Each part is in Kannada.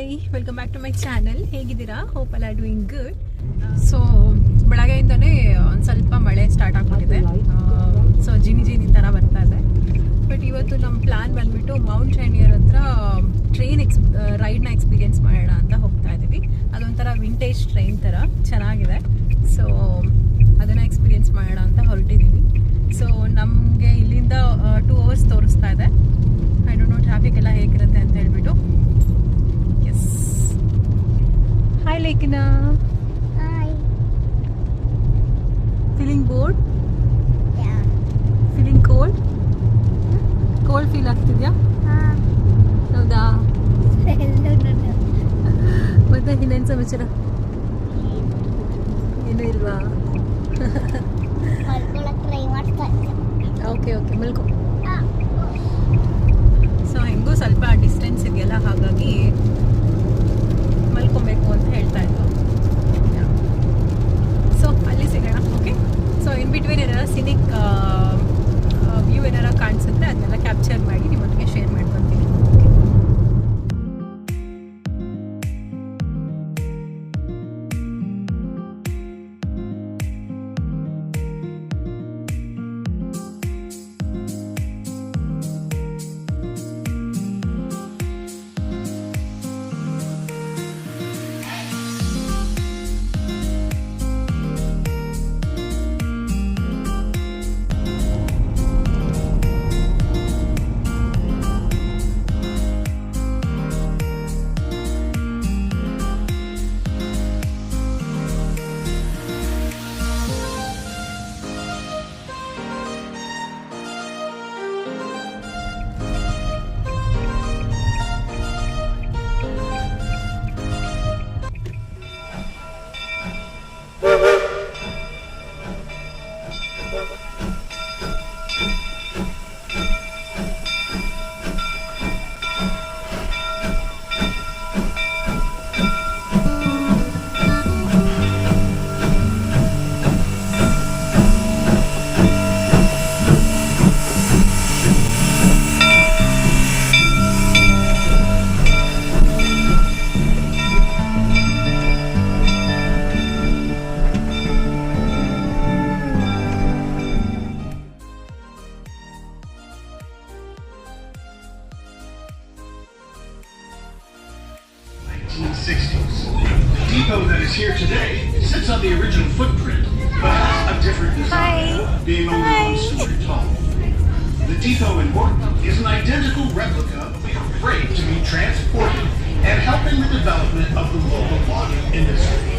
Hi, welcome back to my channel. ಹೇಗಿದ್ದೀರಾ? Hope all are doing good. So ಬೆಳಗ್ಗೆಯಿಂದನೇ ಒಂದು ಸ್ವಲ್ಪ ಮಳೆ ಸ್ಟಾರ್ಟ್ ಆಗ್ಬಿಟ್ಟಿದೆ. ಸೊ ಜಿನಿ ಥರ ಬರ್ತಾ ಇದೆ. ಬಟ್ ಇವತ್ತು ನಮ್ಮ ಪ್ಲ್ಯಾನ್ ಬಂದುಬಿಟ್ಟು ಮೌಂಟ್ ರೈನಿಯರ್ ಹತ್ರ ಟ್ರೈನ್ ರೈಡ್ನ ಎಕ್ಸ್ಪೀರಿಯೆನ್ಸ್ ಮಾಡೋಣ ಅಂತ ಹೋಗ್ತಾ ಇದ್ದೀವಿ. ಅದೊಂಥರ ವಿಂಟೇಜ್ ಟ್ರೈನ್ ಥರ ಚೆನ್ನಾಗಿದೆ. ಸೊ ಅದನ್ನು ಎಕ್ಸ್ಪೀರಿಯೆನ್ಸ್ ಮಾಡೋಣ ಅಂತ ಹೊರಟಿದ್ದೀವಿ. ಸೊ ನಮಗೆ ಇಲ್ಲಿಂದ 2 hours ತೋರಿಸ್ತಾ ಇದೆ. ಐ ಡೋಂಟ್ ನೋ ಟ್ರಾಫಿಕ್ ಎಲ್ಲ ಹೇಗಿರುತ್ತೆ ಅಂತ ಹೇಳ್ಬಿಟ್ಟು. ಎಸ್, ಹಾಯ್ ಲೇಖನ. Hi. Feeling board? Feeling cold? Cold feel ಆಗ್ತಿದ್ಯಾ? ಹೌದಾ? ಮತ್ತೆ ಇನ್ನೇನು ಸಮಾಚಾರ? ಏನೂ ಇಲ್ವಾ? ಓಕೆ ಮಲ್ಕೊ. ಸೊ ಹೆಂಗೂ ಸ್ವಲ್ಪ ಡಿಸ್ಟೆನ್ಸ್ ಇದೆಯಲ್ಲ, ಹಾಗಾಗಿ ಮಲ್ಕೊಬೇಕು ಅಂತ ಹೇಳ್ತಾ ಇತ್ತು. ಸೊ ಅಲ್ಲಿ ಸಿಗೋಣ. ಓಕೆ, ಸೊ ಇನ್ ಬಿಟ್ವೀನ್ ಏನಾರ ಸಿನಿಕ್ ವ್ಯೂ ಏನಾರ ಕಾಣಿಸುತ್ತೆ ಅದನ್ನೆಲ್ಲ ಕ್ಯಾಪ್ಚರ್ ಮಾಡಿ ನಿಮ್ಮೊಟ್ಟಿಗೆ ಶೇರ್ ಮಾಡ್ಕೊತೀನಿ. The depot that is here today sits on the original footprint, but has a different design, being only 1 story tall. The depot in Morton is an identical replica of the freight to be transported and helping the development of the local logging industry.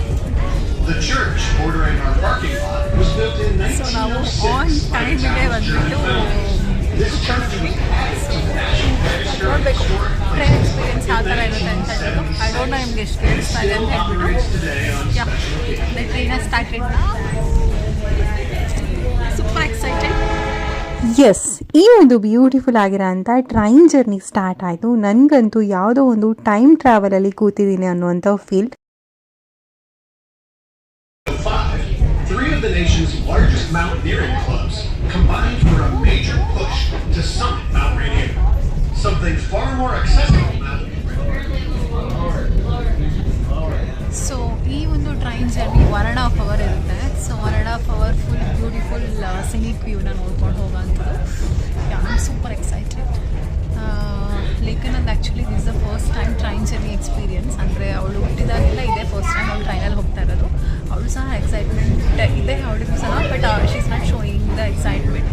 The church bordering our parking lot was built in 1906 by Italian German founders. This church was added to the National Register of Historic train Places experience ಯಾವ ಥರ ಇರುತ್ತೆ ಅಂತ ಹೇಳ್ಬಿಟ್ಟು. ಐ ಡೋಂಟ್ ನೋ ನಿಮ್ಗೆ ಎಷ್ಟು ಕೇಳಿಸ್ತಾ ಇದೆ ಅಂತ ಹೇಳ್ಬಿಟ್ಟು. Yeah, the train has started. Super excited. Yes, ಈ ಒಂದು ಬ್ಯೂಟಿಫುಲ್ ಆಗಿರೋ ಅಂಥ ಟ್ರೈನ್ ಜರ್ನಿ ಸ್ಟಾರ್ಟ್ ಆಯಿತು. ನನಗಂತೂ ಯಾವುದೋ ಒಂದು ಟೈಮ್ ಟ್ರಾವೆಲಲ್ಲಿ ಕೂತಿದ್ದೀನಿ ಅನ್ನುವಂಥ feel. 3 of the nation's largest mountaineering clubs combined for a major push to summit Mount Rainier. Something far more accessible now. So ಈ ಒಂದು ಟ್ರೈನ್ ಜರ್ನಿ 1.5 hour ಇರುತ್ತೆ. So 1.5 hour full beautiful scenic ವ್ಯೂನ ನೋಡ್ಕೊಂಡು ಹೋಗೋಂಥದ್ದು. I super excited. ಲೇಖನಂದು actually this the first time train journey experience. ಅಂದರೆ ಅವಳು ಹುಟ್ಟಿದಾಗೆಲ್ಲ ಇದೇ ಫಸ್ಟ್ ಟೈಮ್ ಅವಳು ಟ್ರೈನಲ್ಲಿ ಹೋಗ್ತಾ ಇರೋದು. ಅವಳು ಸಹ ಎಕ್ಸೈಟ್ಮೆಂಟ್ ಇದೆ ಅವಳಿಗೂ ಸಹ, but she is not showing the excitement.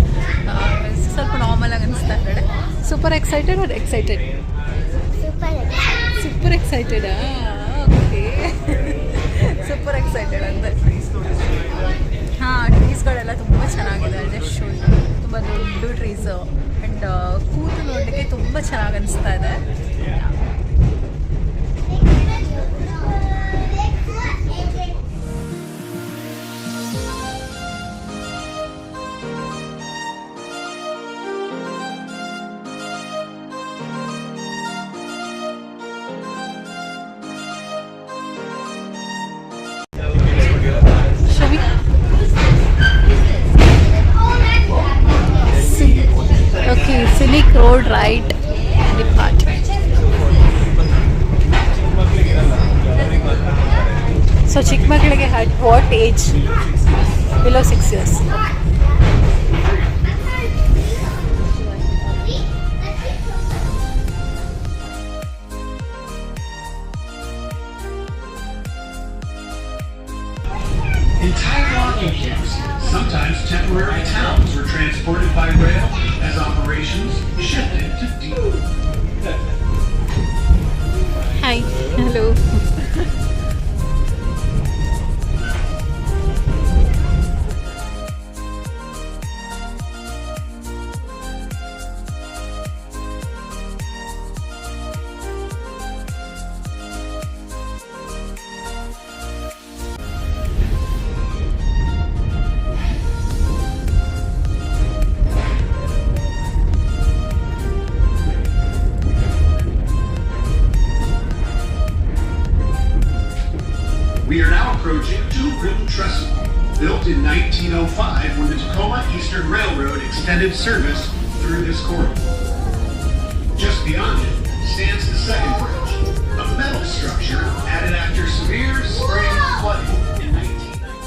ಸ್ವಲ್ಪ ನಾರ್ಮಲ್ ಆಗಿ ಅನಿಸ್ತಾ ಇದ್ದಾಳೆ. Super excited are excited? Super ಎಕ್ಸೈಟೆಡಾ? ಓಕೆ, ಸೂಪರ್ ಎಕ್ಸೈಟೆಡ್ ಅಂದರೆ. ಹಾಂ, ಟ್ರೀಸ್ಗಳೆಲ್ಲ ತುಂಬ ಚೆನ್ನಾಗಿದೆ. ಜಸ್ಟ್ ಶೋ ತುಂಬ ದೊಡ್ಡ ಟ್ರೀಸು ಆ್ಯಂಡ್ ಕೂತು ನೋಡಲಿಕ್ಕೆ ತುಂಬ ಚೆನ್ನಾಗಿ ಅನಿಸ್ತಾ ಇದೆ. Scenic road right depart. So ಚಿಕ್ಕ ಮಕ್ಕಳಿಗೆ at what age? Below 6 years. Entire logging camps, sometimes temporary towns, were transported by rail as operations shifted to deep. Hi. Hello. We are now approaching Two Ribbon Trestle, built in 1905 when the Tacoma Eastern Railroad extended service through this corridor. Just beyond it stands the second bridge, a metal structure added after severe spring flooding in 1990.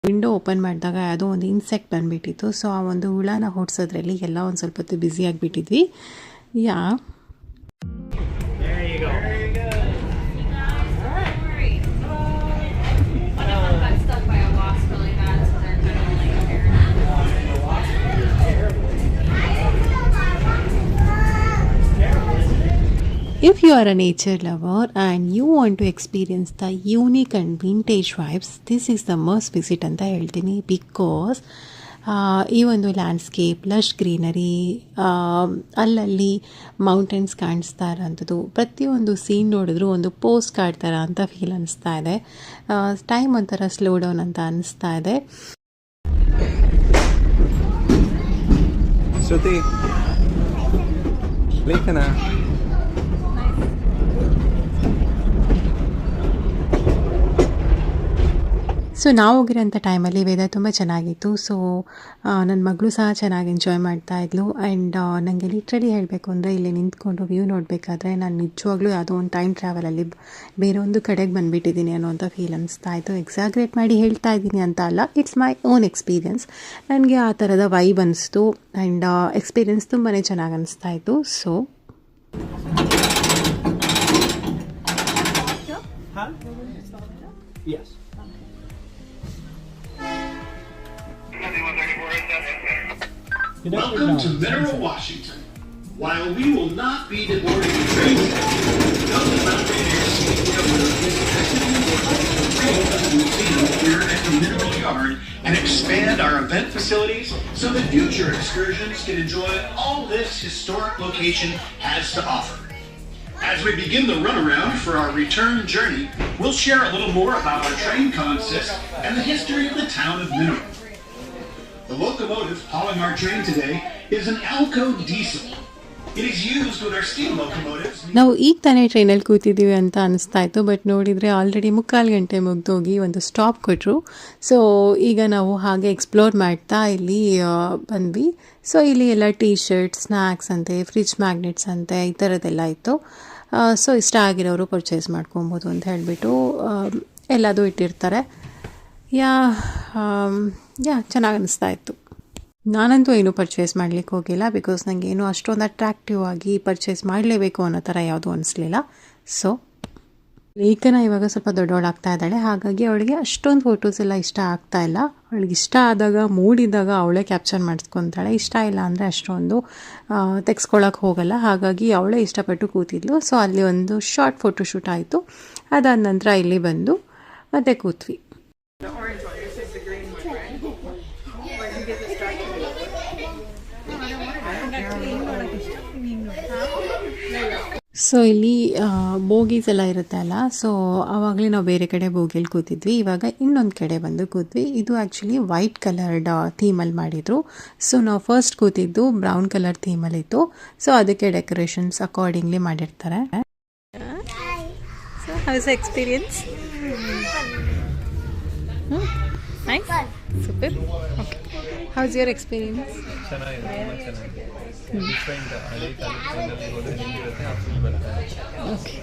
Window open ಮಾಡಿದಾಗ ಯಾವುದೋ ಒಂದು ಇನ್ಸೆಕ್ಟ್ ಬಂದುಬಿಟ್ಟಿತ್ತು. ಸೊ ಆ ಒಂದು ಹುಳನ ಹೊಡ್ಸೋದ್ರಲ್ಲಿ ಎಲ್ಲ ಒಂದು ಸ್ವಲ್ಪ ಹೊತ್ತು ಬ್ಯುಸಿ ಆಗಿಬಿಟ್ಟಿದ್ವಿ. Yeah If you are a nature lover and you want to experience the unique and vintage vibes, this is the must visit ಅಂತ ಹೇಳ್ತೀನಿ. ಬಿಕಾಸ್ ಈ ಒಂದು ಲ್ಯಾಂಡ್ಸ್ಕೇಪ್, ಲಶ್ ಗ್ರೀನರಿ, ಅಲ್ಲಲ್ಲಿ ಮೌಂಟೇನ್ಸ್ ಕಾಣಿಸ್ತಾ ಇರೋಂಥದ್ದು, ಪ್ರತಿಯೊಂದು ಸೀನ್ ನೋಡಿದ್ರು ಒಂದು ಪೋಸ್ಟ್ ಕಾರ್ಡ್ ಥರ ಅಂತ ಫೀಲ್ ಅನಿಸ್ತಾ ಇದೆ. ಟೈಮ್ ಒಂಥರ ಸ್ಲೋ ಡೌನ್ ಅಂತ ಅನಿಸ್ತಾ ಇದೆ. ಶ್ರುತಿ ಲೇಖನ ಸೊ ನಾವು ಹೋಗಿರೋಂಥ ಟೈಮಲ್ಲಿ ವೆದರ್ ತುಂಬ ಚೆನ್ನಾಗಿತ್ತು. ಸೊ ನನ್ನ ಮಗಳು ಸಹ ಚೆನ್ನಾಗಿ ಎಂಜಾಯ್ ಮಾಡ್ತಾಯಿದ್ಲು. ಆ್ಯಂಡ್ ನನಗೆ ಲಿಟ್ರಲಿ ಹೇಳಬೇಕು ಅಂದರೆ ಇಲ್ಲಿ ನಿಂತ್ಕೊಂಡು ವ್ಯೂ ನೋಡಬೇಕಾದ್ರೆ ನಾನು ನಿಜವಾಗ್ಲೂ ಯಾವುದೋ ಒಂದು ಟೈಮ್ ಟ್ರಾವೆಲಲ್ಲಿ ಬೇರೆ ಒಂದು ಕಡೆಗೆ ಬಂದುಬಿಟ್ಟಿದ್ದೀನಿ ಅನ್ನೋಂಥ ಫೀಲ್ ಅನಿಸ್ತಾ ಇತ್ತು. ಎಕ್ಸಾಗ್ರೇಟ್ ಮಾಡಿ ಹೇಳ್ತಾ ಇದ್ದೀನಿ ಅಂತ ಅಲ್ಲ, ಇಟ್ಸ್ ಮೈ ಓನ್ ಎಕ್ಸ್ಪೀರಿಯನ್ಸ್. ನನಗೆ ಆ ಥರದ ವೈಬ್ ಅನಿಸ್ತು ಆ್ಯಂಡ್ ಎಕ್ಸ್ಪೀರಿಯನ್ಸ್ ತುಂಬಾ ಚೆನ್ನಾಗಿ ಅನಿಸ್ತಾ ಇತ್ತು. So Welcome to Mineral Washington. While we will not be deboarding the train today, know that Mountain Air City Railroad is actively working to reopen the museum here at the Mineral Yard and expand our event facilities so that future excursions can enjoy all this historic location has to offer. As we begin the runaround for our return journey, we'll share a little more about our train consist and the history of the town of Mineral. The locomotive hauling our train today is an Alco diesel. It is used with our steam locomotives. ನಾವು ಈಗ ತಾನೇ ಟ್ರೈನಲ್ಲಿ ಕೂತಿದ್ದೀವಿ ಅಂತ ಅನಿಸ್ತಾ ಇತ್ತು. ಬಟ್ ನೋಡಿದರೆ ಆಲ್ರೆಡಿ 3/4 ಗಂಟೆ ಮುಗಿದೋಗಿ ಒಂದು ಸ್ಟಾಪ್ ಕೊಟ್ಟರು. ಸೊ ಈಗ ನಾವು ಹಾಗೆ ಎಕ್ಸ್ಪ್ಲೋರ್ ಮಾಡ್ತಾ ಇಲ್ಲಿ ಬಂದ್ವಿ. ಸೊ ಇಲ್ಲಿ ಎಲ್ಲ ಟೀ ಶರ್ಟ್, ಸ್ನ್ಯಾಕ್ಸ್ ಅಂತೆ, ಫ್ರಿಜ್ ಮ್ಯಾಗ್ನೆಟ್ಸ್ ಅಂತೆ, ಈ ಥರದ್ದೆಲ್ಲ ಇತ್ತು. ಸೊ ಇಷ್ಟ ಆಗಿರೋರು ಪರ್ಚೇಸ್ ಮಾಡ್ಕೊಬೋದು ಅಂತ ಹೇಳಿಬಿಟ್ಟು ಎಲ್ಲದೂ ಇಟ್ಟಿರ್ತಾರೆ. ಯಾ ಚೆನ್ನಾಗಿ ಅನ್ನಿಸ್ತಾ ಇತ್ತು. ನಾನಂತೂ ಏನೂ ಪರ್ಚೇಸ್ ಮಾಡಲಿಕ್ಕೆ ಹೋಗಿಲ್ಲ, ಬಿಕಾಸ್ ನನಗೆ ಏನೂ ಅಷ್ಟೊಂದು ಅಟ್ರಾಕ್ಟಿವ್ ಆಗಿ ಪರ್ಚೇಸ್ ಮಾಡಲೇಬೇಕು ಅನ್ನೋ ಥರ ಯಾವುದೂ ಅನಿಸ್ಲಿಲ್ಲ. ಸೊ ಲೇಖನ ಇವಾಗ ಸ್ವಲ್ಪ ದೊಡ್ಡವಳಾಗ್ತಾ ಇದ್ದಾಳೆ, ಹಾಗಾಗಿ ಅವಳಿಗೆ ಅಷ್ಟೊಂದು ಫೋಟೋಸ್ ಎಲ್ಲ ಇಷ್ಟ ಆಗ್ತಾ ಇಲ್ಲ. ಅವಳಿಗೆ ಇಷ್ಟ ಆದಾಗ ಮೂಡಿದಾಗ ಅವಳೇ ಕ್ಯಾಪ್ಚರ್ ಮಾಡಿಸ್ಕೊತಾಳೆ, ಇಷ್ಟ ಇಲ್ಲ ಅಂದರೆ ಅಷ್ಟೊಂದು ತೆಗೆಸ್ಕೊಳಕ್ಕೆ ಹೋಗಲ್ಲ. ಹಾಗಾಗಿ ಅವಳೇ ಇಷ್ಟಪಟ್ಟು ಕೂತಿದ್ಲು. ಸೊ ಅಲ್ಲಿ ಒಂದು ಶಾರ್ಟ್ ಫೋಟೋಶೂಟ್ ಆಯಿತು. ಅದಾದ ನಂತರ ಇಲ್ಲಿ ಬಂದು ಮತ್ತೆ ಕೂತ್ವಿ. ಸೊ ಇಲ್ಲಿ ಬೋಗೀಸ್ ಎಲ್ಲ ಇರುತ್ತೆ ಅಲ್ಲ, ಸೊ ಆವಾಗಲೇ ನಾವು ಬೇರೆ ಕಡೆ ಬೋಗಿಯಲ್ಲಿ ಕೂತಿದ್ವಿ. ಇವಾಗ ಇನ್ನೊಂದು ಕಡೆ ಬಂದು ಕೂತ್ವಿ. ಇದು ಆ್ಯಕ್ಚುಲಿ ವೈಟ್ ಕಲರ್ಡ್ ಥೀಮಲ್ಲಿ ಮಾಡಿದರು. ಸೊ ನಾವು ಫಸ್ಟ್ ಕೂತಿದ್ದು ಬ್ರೌನ್ ಕಲರ್ ಥೀಮಲ್ಲಿತ್ತು. ಸೊ ಅದಕ್ಕೆ ಡೆಕೋರೇಷನ್ಸ್ ಅಕಾರ್ಡಿಂಗ್ಲಿ ಮಾಡಿರ್ತಾರೆ. So house experience? Nice, super. Okay, house your experience? ಚೆನ್ನಾಗಿದೆ, ತುಂಬ ಚೆನ್ನಾಗಿದೆ. ಡಿಫ್ರೆಂಟ್ ಹಳೆ ಕಾಲದಲ್ಲಿ ಹೋದರೆ ಹೆಂಗಿರುತ್ತೆ ಆ ಫೀಲ್ ಬರ್ತಾರೆ. ಓಕೆ.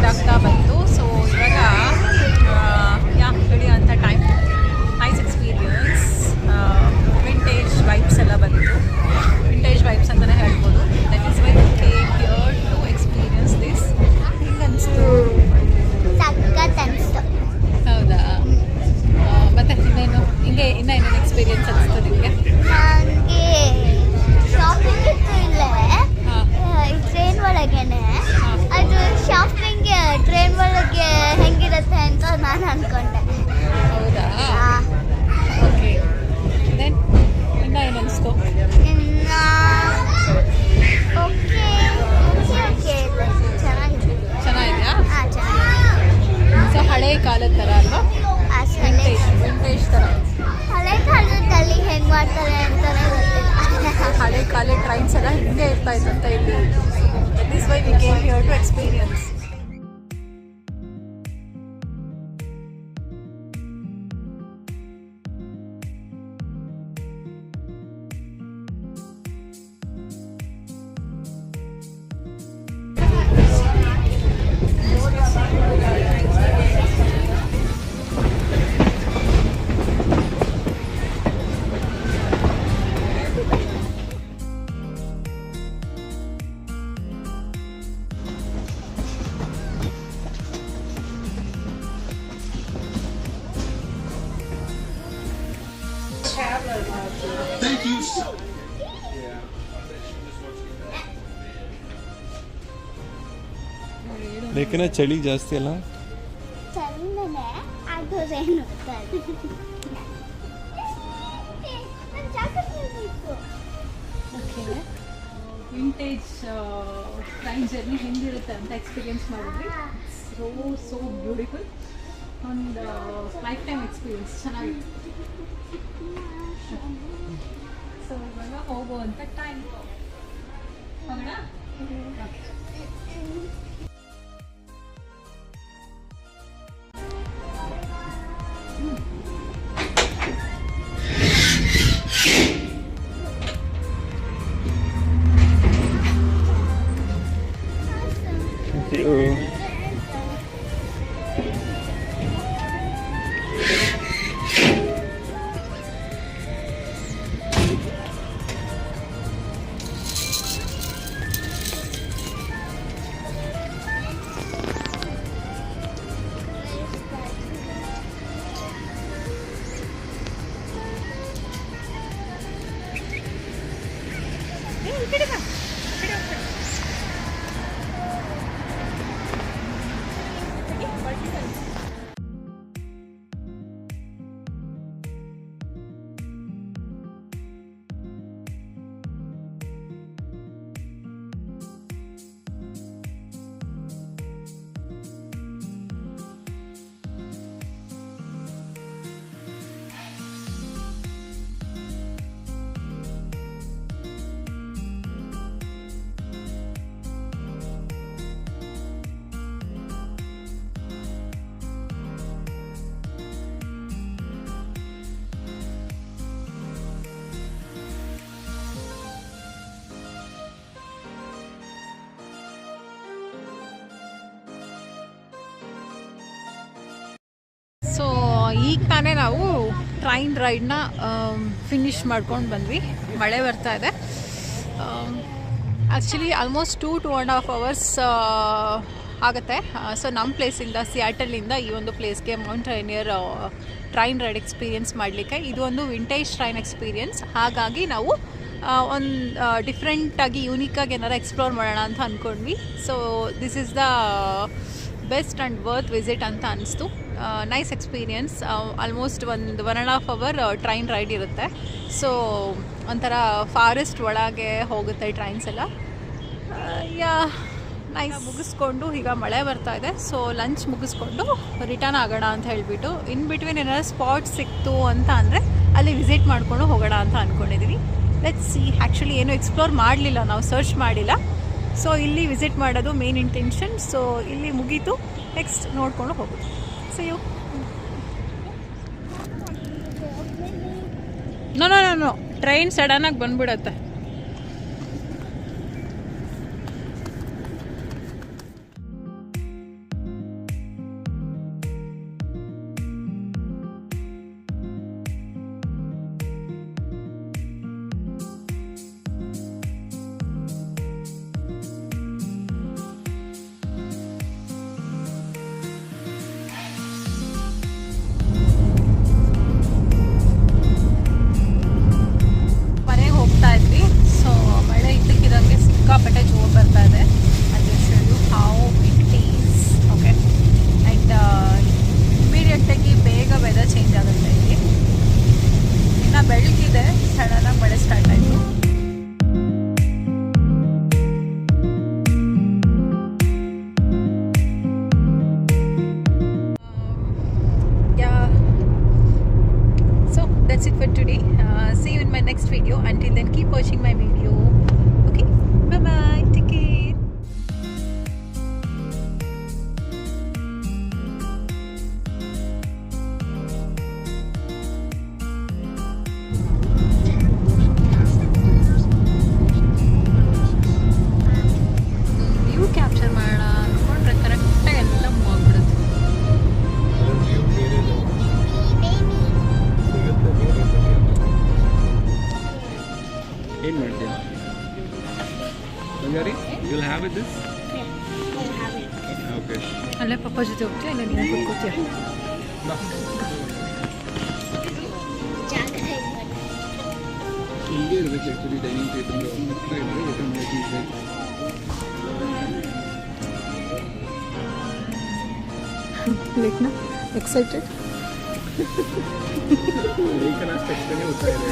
ಆಗ್ತಾ ಬಂತು. ಸೊ ಇವಾಗ ನಡೆಯುವಂಥ time. Nice experience. Vintage vibes ಎಲ್ಲ ಬಂತು. ವಿಂಟೇಜ್ ವೈಬ್ಸ್ ಅಂತಲೇ ಹೇಳ್ಬೋದು. That is why we came here to experience this. ಹಿಂಗೆ ಅನಿಸ್ತು? ಸಖತ್ ಅನಿಸ್ತು. ಹೌದಾ? ಮತ್ತೆ ಇನ್ನೇನು ಏನೇನು ಎಕ್ಸ್ಪೀರಿಯನ್ಸ್ ಅನಿಸ್ತು ನಿಮಗೆ? ನನಗೆ ಶಾಪಿಂಗ್ ಇತ್ತು ಇಲ್ಲೇ ಟ್ರೈನ್ ಒಳಗೇನೆ. ಅದು ಶಾಪಿಂಗ್ ಟ್ರೈನ್ ಒಳಗೆ ಹೆಂಗಿರುತ್ತೆ ಅಂತ ನಾನು ಅಂದ್ಕೊಂಡೆ. ಹೌದಾ? ಓಕೆ. ದೆನ್ ಇನ್ನು ಏನು ಅನಿಸ್ತು? ಇನ್ನು ಓಕೆ ಚೆನ್ನಾಗಿದೆ. ಚೆನ್ನಾಗಿದೆಯಾ? ಹಾಂ ಚೆನ್ನಾಗಿದೆ. ಸೊ ಹಳೆ ಕಾಲದ ಥರ ಅಲ್ವಾ? ವಿಂಟೇಜ್ ಥರ. ಹಳೆ ಕಾಲದಲ್ಲಿ ಹೆಂಗೆ ಮಾಡ್ತಾರೆ ಅಂತಲೇ ಗೊತ್ತಿಲ್ಲ. ಹಳೆ ಕಾಲದ ಟ್ರೈನ್ಸ್ ಎಲ್ಲ ಹಿಂಗೆ ಇರ್ತಾ ಇತ್ತಂತ ಇಲ್ಲಿ. This why we came here to experience. Thank you so ಲೇಖನ ಚಳಿ ಜಾಸ್ತಿ ಅಲ್ಲ? ಚಂದನೆ ಅದು ಏನು ಓಕೆ, ವಿಂಟೇಜ್ ಟ್ರೈನ್ ಜರ್ನಿ ಹೆಂಗಿರುತ್ತೆ ಅಂತ ಎಕ್ಸ್ಪೀರಿಯನ್ಸ್ ಮಾಡಿದ್ವಿ. ಸೋ ಬ್ಯೂಟಿಫುಲ್, ಒಂದು ಲೈಫ್ ಟೈಮ್ ಎಕ್ಸ್ಪೀರಿಯನ್ಸ್, ಚೆನ್ನಾಗಿತ್ತು. ಸೊ ಇವಾಗ ಹೋಗುವಂಥ ಟೈಮ್ ಹೋಗೋಣ. ಸೊ ಈಗ ತಾನೇ ನಾವು ಟ್ರೈನ್ ರೈಡ್ನ ಫಿನಿಷ್ ಮಾಡ್ಕೊಂಡು ಬಂದ್ವಿ. ಮಳೆ ಬರ್ತಾ ಇದೆ. ಆ್ಯಕ್ಚುಲಿ ಆಲ್ಮೋಸ್ಟ್ 2.5 hours ಆಗುತ್ತೆ. ಸೊ ನಮ್ಮ ಪ್ಲೇಸಿಂದ, ಸಿಯಾಟಲಿಂದ ಈ ಒಂದು ಪ್ಲೇಸ್ಗೆ ಮೌಂಟ್ ರೈನಿಯರ್ ಟ್ರೈನ್ ರೈಡ್ ಎಕ್ಸ್ಪೀರಿಯನ್ಸ್ ಮಾಡಲಿಕ್ಕೆ ಇದು ಒಂದು ವಿಂಟೇಜ್ ಟ್ರೈನ್ ಎಕ್ಸ್ಪೀರಿಯನ್ಸ್. ಹಾಗಾಗಿ ನಾವು ಒಂದು ಡಿಫ್ರೆಂಟಾಗಿ ಯೂನಿಕಾಗಿ ಏನಾರು ಎಕ್ಸ್ಪ್ಲೋರ್ ಮಾಡೋಣ ಅಂತ ಅಂದ್ಕೊಂಡ್ವಿ. So this is the best and worth visit ಅಂತ ಅನಿಸ್ತು. Nice experience. Almost 1.5 hour train ride ಇರುತ್ತೆ. ಸೊ ಒಂಥರ ಫಾರೆಸ್ಟ್ ಒಳಗೆ ಹೋಗುತ್ತೆ ಟ್ರೈನ್ಸ್ ಎಲ್ಲ. ನೈಸ್. ಮುಗಿಸ್ಕೊಂಡು ಈಗ ಮಳೆ ಬರ್ತಾ ಇದೆ. ಸೊ ಲಂಚ್ ಮುಗಿಸ್ಕೊಂಡು ರಿಟರ್ನ್ ಆಗೋಣ ಅಂತ ಹೇಳಿಬಿಟ್ಟು ಇನ್ ಬಿಟ್ವೀನ್ ಏನಾದ್ರು ಸ್ಪಾಟ್ ಸಿಕ್ತು ಅಂತ ಅಂದರೆ ಅಲ್ಲಿ ವಿಸಿಟ್ ಮಾಡಿಕೊಂಡು ಹೋಗೋಣ ಅಂತ ಅಂದ್ಕೊಂಡಿದ್ದೀವಿ. Let's see. ಆ್ಯಕ್ಚುಲಿ ಏನೂ ಎಕ್ಸ್ಪ್ಲೋರ್ ಮಾಡಲಿಲ್ಲ, ನಾವು ಸರ್ಚ್ ಮಾಡಿಲ್ಲ. ಸೊ ಇಲ್ಲಿ ವಿಸಿಟ್ ಮಾಡೋದು ಮೇನ್ ಇಂಟೆನ್ಷನ್. ಸೊ ಇಲ್ಲಿ ಮುಗೀತು, ನೆಕ್ಸ್ಟ್ ನೋಡಿಕೊಂಡು ಹೋಗೋದು. ಸೊ ಯು ನೋ ಟ್ರೈನ್ ಸಡನ್ನಾಗಿ ಬಂದ್ಬಿಡತ್ತೆ. ಸಿಕ್ಕಾಪಟ್ಟೆ ಜೋರು ಬರ್ತಾ ಇದೆ. ಅದು show you how it is. Okay, and ಇಮಿಡಿಯೇಟಾಗಿ ಬೇಗ ವೆದರ್ ಚೇಂಜ್ ಆಗುತ್ತೆ. ಇಲ್ಲಿ ಇನ್ನು ಬೆಳಗಿದೆ, ಸಡನ್ನಾಗಿ ಮಳೆ ಸ್ಟಾರ್ಟ್ ಆಯಿತು. So that's it for today. See you in my next video. Until then, keep watching my video. Okay, bye bye, take care. View capture ಮಾಡೋಣ ಅನ್ಕೊಂಡ್ರೆ ಕರೆಕ್ಟಾಗಿ ಎಲ್ಲ ಮೂವ್ ಆಗ್ಬಿಡುತ್ತೆ. ಏನು ಮಾಡ್ತೀಯ ಬಂಗಾರಿ? you'll have it this? Okay. ಅಲ್ಲೇ ಪಪ್ಪ ಜೊತೆ ಹೋಗ್ತೀಯ, ಇಲ್ಲ ನೀನು ಕೂತ್ಕೋತೀಯ? ಹೀಗೆ ಇರಬೇಕು ಆ್ಯಕ್ಚುಲಿ ಡೈನಿಂಗ್ ಟೇಬಲ್. ಲೇಖನ ಎಕ್ಸೈಟೆಡ್. ಲೇಖನ ಅಷ್ಟು ಎಕ್ಸ್ಪೆನ್ಸಿವ್ ಹೋಗ್ತಾ ಇದೆ.